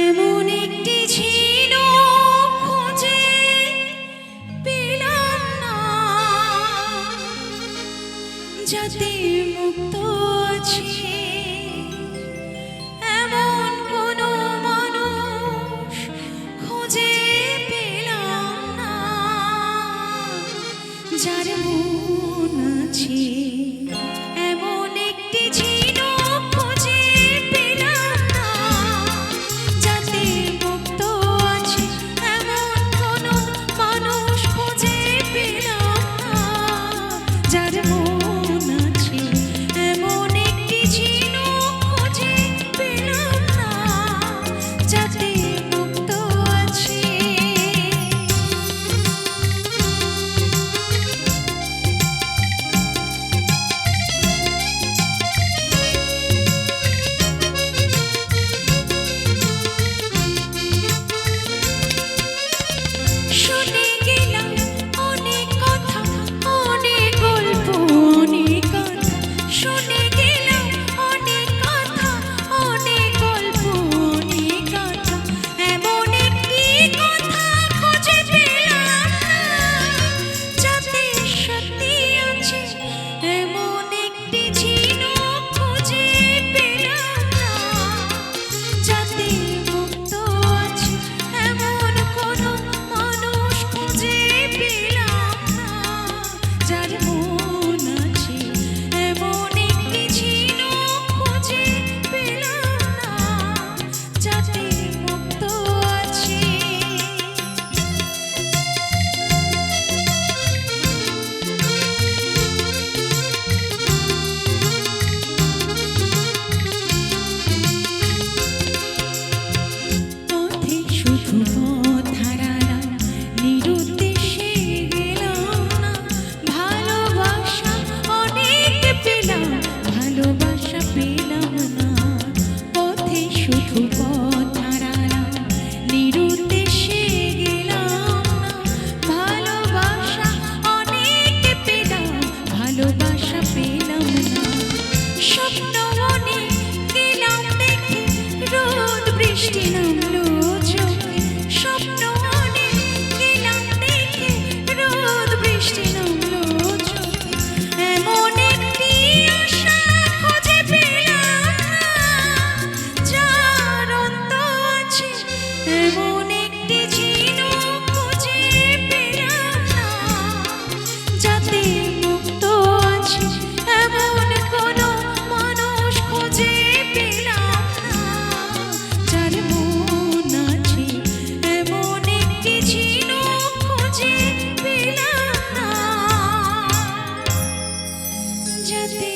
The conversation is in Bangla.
এমন একটি ছিল খুঁজে পেলাম না, যাতে মুক্ত আছে এমন কোন মানুষ খুঁজে পেলাম না, যার মন আছে এমন একটি ছিল খুঁজে পেলাম না, যাতে মুক্ত আছে এমন কোন মানুষ খুঁজে পেলাম না, যার মন আছে এমন একটি ছিল খুঁজে পেলাম না, যাতে মুক্ত আছে। শুনে গেলাম অনেক কথা, অনেক গল্প, অনেক কথা, শুনে গেলাম অনেক কথা, অনেক গল্প, অনেক কথা, এমন একটি কথা খুঁজে পেলাম না, যাতে সত্যি আছে এমন একটি ছিল খুঁজে পেলাম না, যাতে মুক্ত আছে এমন কোন মানুষ খুঁজে পেলাম না, যার মন আছে এমন একটি ছিল খুঁজে পেলাম না, যাতে মুক্ত আছে। পথে শুধু পথ হারালাম, নিরুদ্দেশে গেলাম না, ভালোবাসা অনেক পেলাম, ভালোবাসা পেলাম না, পথে শুধু পথ হারালাম, নিরুদ্দেশে গেলাম না, ভালোবাসা অনেক পেলাম, ভালোবাসা পেলাম না, স্বপ্ন অনেক গেলাম দেখে, রোদ বৃষ্টি নামলো চোখে, স্বপ্ন অনেক গেলাম দেখে, রোদ বৃষ্টি নামলো চোখে, এমন একটি আশা খুঁজে পেলাম না, যার অন্ত আছে এমন একটি ছিল খুঁজে পেলাম না, যাতে মুক্ত আছে এমন কোন মানুষ খুঁজে পেলাম না, যার মন আছে এমন একটি ছিল খুঁজে পেলাম না, যাতে